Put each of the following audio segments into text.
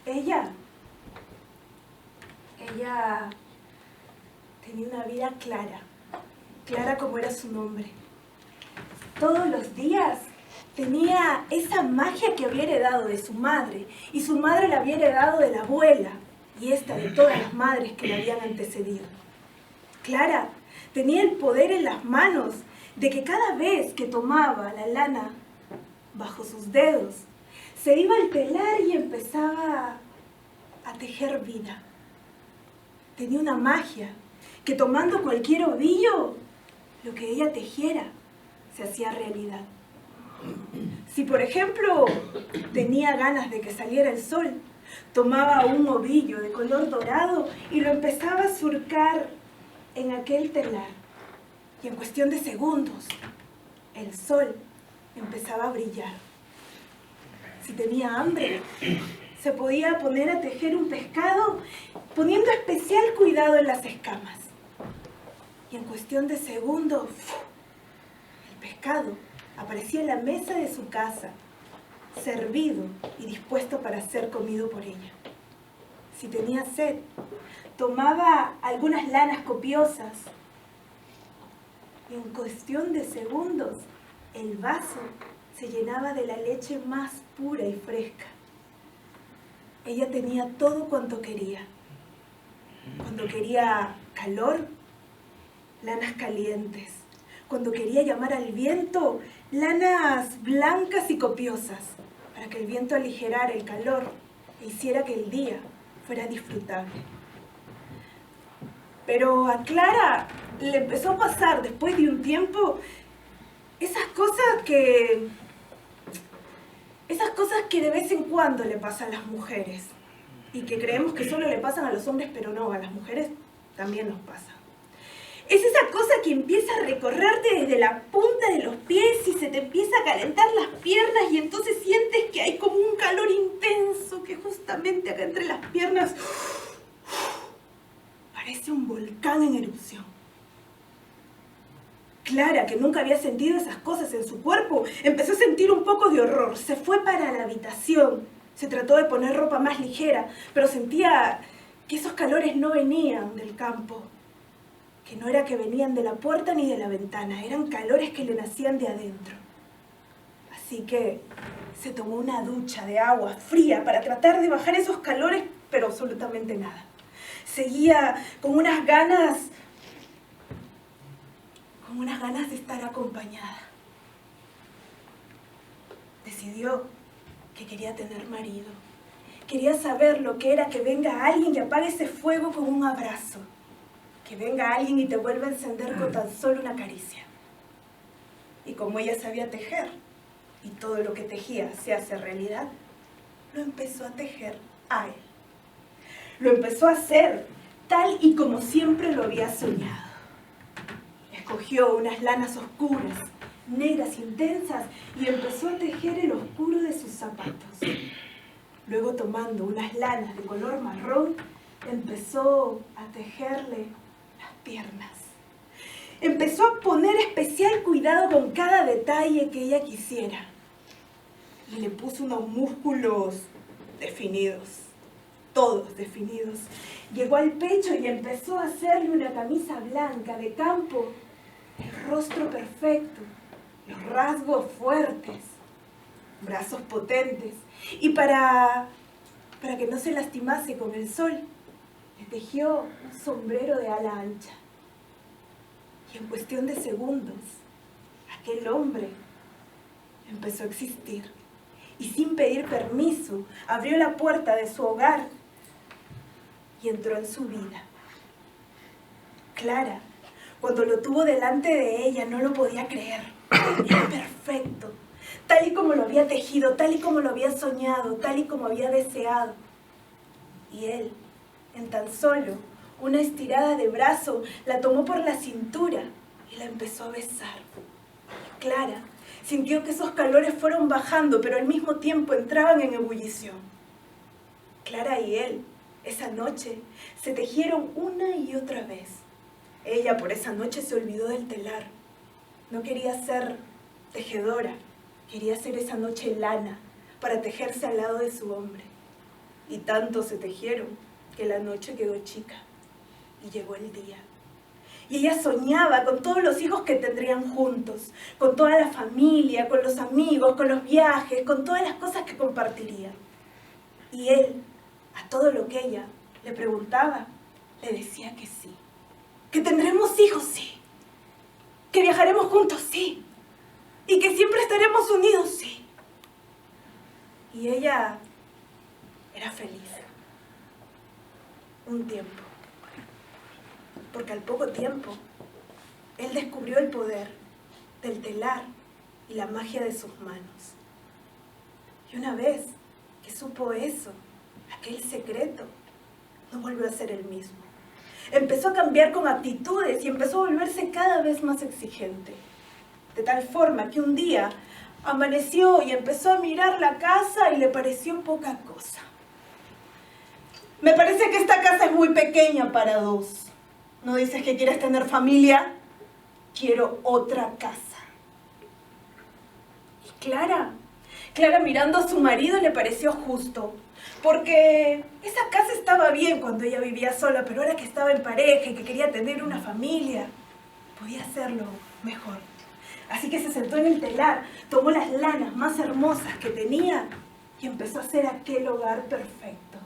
Ella tenía una vida clara, clara como era su nombre. Todos los días tenía esa magia que había heredado de su madre, y su madre la había heredado de la abuela, y esta de todas las madres que la habían antecedido. Clara tenía el poder en las manos de que cada vez que tomaba la lana bajo sus dedos, se iba al telar y empezaba a tejer vida. Tenía una magia que tomando cualquier ovillo, lo que ella tejiera se hacía realidad. Si por ejemplo tenía ganas de que saliera el sol, tomaba un ovillo de color dorado y lo empezaba a surcar en aquel telar. Y en cuestión de segundos, el sol empezaba a brillar. Si tenía hambre, se podía poner a tejer un pescado poniendo especial cuidado en las escamas. Y en cuestión de segundos, el pescado aparecía en la mesa de su casa, servido y dispuesto para ser comido por ella. Si tenía sed, tomaba algunas lanas copiosas y en cuestión de segundos el vaso se llenaba de la leche más pura y fresca. Ella tenía todo cuanto quería. Cuando quería calor, lanas calientes. Cuando quería llamar al viento, lanas blancas y copiosas, para que el viento aligerara el calor e hiciera que el día fuera disfrutable. Pero a Clara le empezó a pasar, después de un tiempo, esas cosas que de vez en cuando le pasan a las mujeres y que creemos que solo le pasan a los hombres, pero no, a las mujeres también nos pasa. Es esa cosa que empieza a recorrerte desde la punta de los pies y se te empieza a calentar las piernas y entonces sientes que hay como un calor intenso que justamente acá entre las piernas parece un volcán en erupción. Clara, que nunca había sentido esas cosas en su cuerpo, empezó a sentir un poco de horror. Se fue para la habitación. Se trató de poner ropa más ligera, pero sentía que esos calores no venían del campo, que no era que venían de la puerta ni de la ventana, eran calores que le nacían de adentro. Así que se tomó una ducha de agua fría para tratar de bajar esos calores, pero absolutamente nada. Seguía con unas ganas de estar acompañada. Decidió que quería tener marido. Quería saber lo que era que venga alguien y apague ese fuego con un abrazo. Que venga alguien y te vuelva a encender con tan solo una caricia. Y como ella sabía tejer, y todo lo que tejía se hace realidad, lo empezó a tejer a él. Lo empezó a hacer tal y como siempre lo había soñado. Escogió unas lanas oscuras, negras intensas, y empezó a tejer el oscuro de sus zapatos. Luego, tomando unas lanas de color marrón, empezó a tejerle las piernas. Empezó a poner especial cuidado con cada detalle que ella quisiera. Y le puso unos músculos definidos, todos definidos. Llegó al pecho y empezó a hacerle una camisa blanca de campo, el rostro perfecto, los rasgos fuertes, brazos potentes. Y para que no se lastimase con el sol, le tejió un sombrero de ala ancha. Y en cuestión de segundos, aquel hombre empezó a existir. Y sin pedir permiso, abrió la puerta de su hogar y entró en su vida. Clara, cuando lo tuvo delante de ella, no lo podía creer. Era perfecto, tal y como lo había tejido, tal y como lo había soñado, tal y como había deseado. Y él, en tan solo una estirada de brazo, la tomó por la cintura y la empezó a besar. Clara sintió que esos calores fueron bajando, pero al mismo tiempo entraban en ebullición. Clara y él, esa noche, se tejieron una y otra vez. Ella por esa noche se olvidó del telar. No quería ser tejedora, quería ser esa noche lana para tejerse al lado de su hombre. Y tanto se tejieron que la noche quedó chica y llegó el día. Y ella soñaba con todos los hijos que tendrían juntos, con toda la familia, con los amigos, con los viajes, con todas las cosas que compartirían. Y él, a todo lo que ella le preguntaba, le decía que sí. Que tendremos hijos, sí. Que viajaremos juntos, sí. Y que siempre estaremos unidos, sí. Y ella era feliz. Un tiempo. Porque al poco tiempo, él descubrió el poder del telar y la magia de sus manos. Y una vez que supo eso, aquel secreto, no volvió a ser el mismo. Empezó a cambiar con actitudes y empezó a volverse cada vez más exigente. De tal forma que un día amaneció y empezó a mirar la casa y le pareció poca cosa. Me parece que esta casa es muy pequeña para dos. ¿No dices que quieres tener familia? Quiero otra casa. Y Clara mirando a su marido le pareció justo. Porque esa casa estaba bien cuando ella vivía sola, pero ahora que estaba en pareja y que quería tener una familia, podía hacerlo mejor. Así que se sentó en el telar, tomó las lanas más hermosas que tenía y empezó a hacer aquel hogar perfecto.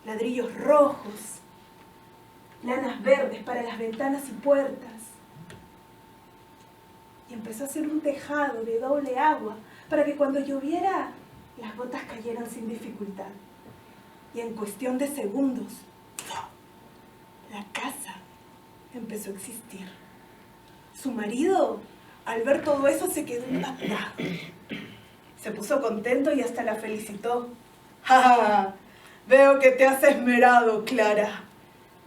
Ladrillos rojos, lanas verdes para las ventanas y puertas. Y empezó a hacer un tejado de doble agua para que cuando lloviera las gotas cayeran sin dificultad. Y en cuestión de segundos, la casa empezó a existir. Su marido, al ver todo eso, se quedó impactado. Se puso contento y hasta la felicitó. ¡Ja! Veo que te has esmerado, Clara.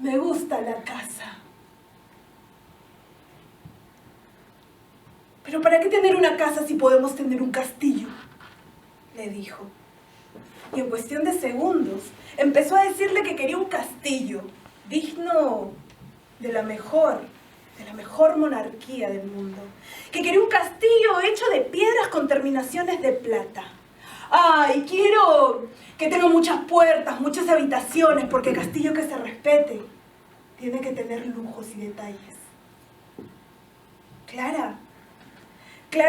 Me gusta la casa. ¿Pero para qué tener una casa si podemos tener un castillo?, le dijo. Y en cuestión de segundos empezó a decirle que quería un castillo digno de la mejor monarquía del mundo. Que quería un castillo hecho de piedras con terminaciones de plata. ¡Ay, quiero que tenga muchas puertas, muchas habitaciones, porque el castillo que se respete tiene que tener lujos y detalles! Clara,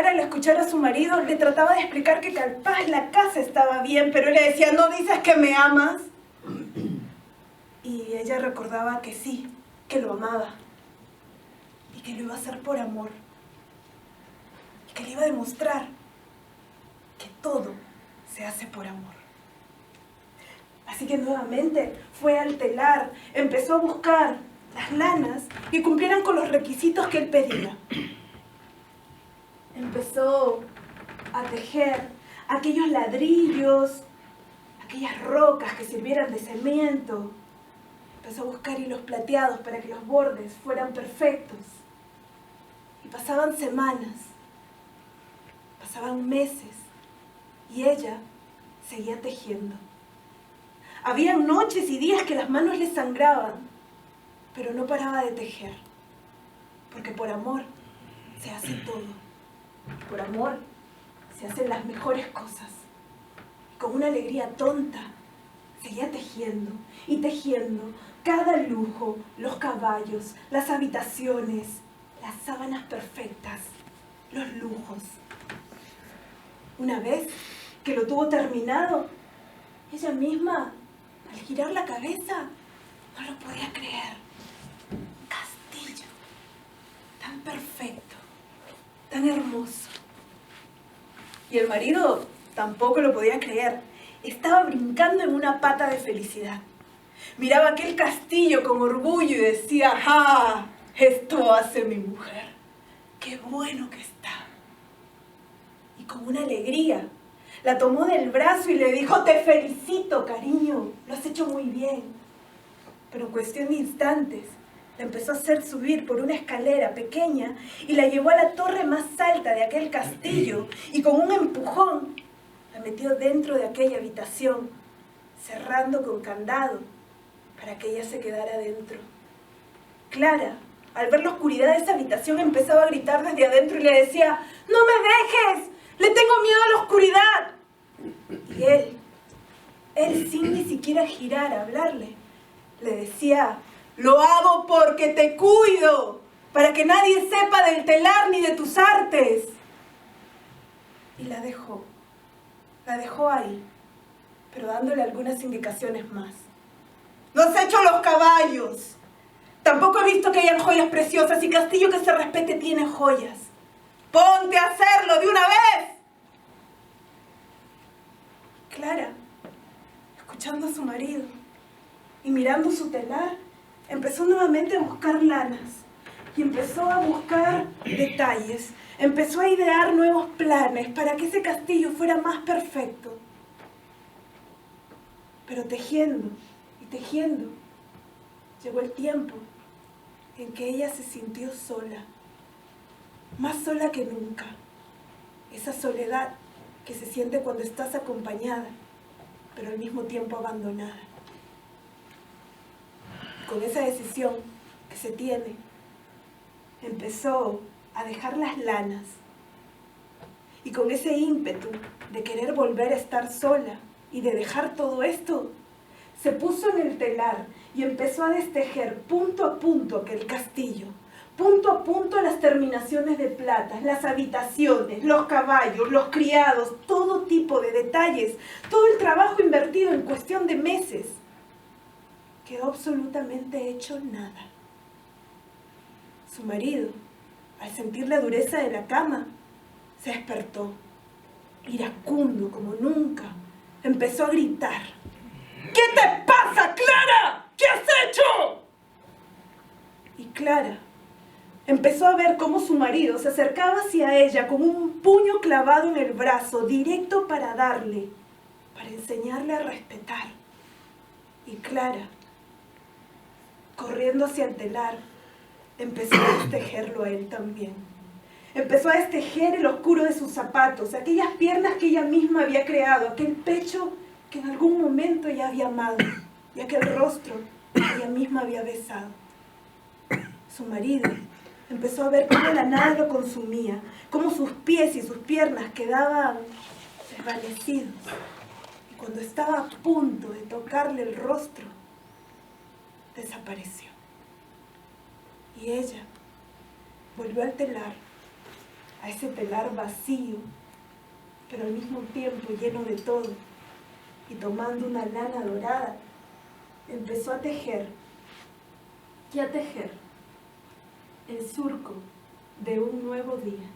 al escuchar a su marido, le trataba de explicar que capaz la casa estaba bien, pero él le decía, ¿no dices que me amas? Y ella recordaba que sí, que lo amaba, y que lo iba a hacer por amor, y que le iba a demostrar que todo se hace por amor. Así que nuevamente fue al telar, empezó a buscar las lanas que cumplieran con los requisitos que él pedía. Empezó a tejer aquellos ladrillos, aquellas rocas que sirvieran de cemento. Empezó a buscar hilos plateados para que los bordes fueran perfectos. Y pasaban semanas, pasaban meses, y ella seguía tejiendo. Había noches y días que las manos le sangraban, pero no paraba de tejer, porque por amor se hace todo. Por amor se hacen las mejores cosas. Y con una alegría tonta, seguía tejiendo y tejiendo cada lujo, los caballos, las habitaciones, las sábanas perfectas, los lujos. Una vez que lo tuvo terminado, ella misma, al girar la cabeza, no lo podía creer. Un castillo tan perfecto, tan hermoso. Y el marido tampoco lo podía creer. Estaba brincando en una pata de felicidad. Miraba aquel castillo con orgullo y decía, ¡ah! Esto hace mi mujer. ¡Qué bueno que está! Y con una alegría la tomó del brazo y le dijo, te felicito, cariño, lo has hecho muy bien. Pero en cuestión de instantes, la empezó a hacer subir por una escalera pequeña y la llevó a la torre más alta de aquel castillo y con un empujón la metió dentro de aquella habitación, cerrando con candado para que ella se quedara dentro. Clara, al ver la oscuridad de esa habitación, empezaba a gritar desde adentro y le decía, ¡no me dejes! ¡Le tengo miedo a la oscuridad! Y él él sin ni siquiera girar a hablarle, le decía: lo hago porque te cuido, para que nadie sepa del telar ni de tus artes. Y la dejó ahí, pero dándole algunas indicaciones más. No has hecho los caballos. Tampoco he visto que hayan joyas preciosas, y castillo que se respete tiene joyas. ¡Ponte a hacerlo de una vez! Clara, escuchando a su marido y mirando su telar, empezó nuevamente a buscar lanas y empezó a buscar detalles. Empezó a idear nuevos planes para que ese castillo fuera más perfecto. Pero tejiendo y tejiendo, llegó el tiempo en que ella se sintió sola, más sola que nunca. Esa soledad que se siente cuando estás acompañada, pero al mismo tiempo abandonada. Con esa decisión que se tiene, empezó a dejar las lanas. Y con ese ímpetu de querer volver a estar sola y de dejar todo esto, se puso en el telar y empezó a destejer punto a punto aquel castillo. Punto a punto las terminaciones de platas, las habitaciones, los caballos, los criados, todo tipo de detalles, todo el trabajo invertido en cuestión de meses. Quedó absolutamente hecho nada. Su marido, al sentir la dureza de la cama, se despertó, iracundo como nunca. Empezó a gritar: ¿qué te pasa, Clara? ¿Qué has hecho? Y Clara empezó a ver cómo su marido se acercaba hacia ella con un puño clavado en el brazo, directo para darle, para enseñarle a respetar. Y Clara, corriendo hacia el telar, empezó a destejerlo a él también. Empezó a destejer el oscuro de sus zapatos, aquellas piernas que ella misma había creado, aquel pecho que en algún momento ella había amado, y aquel rostro que ella misma había besado. Su marido empezó a ver cómo la nada lo consumía, cómo sus pies y sus piernas quedaban desvanecidos. Y cuando estaba a punto de tocarle el rostro, desapareció. Y ella volvió al telar, a ese telar vacío, pero al mismo tiempo lleno de todo. Y tomando una lana dorada, empezó a tejer y a tejer el surco de un nuevo día.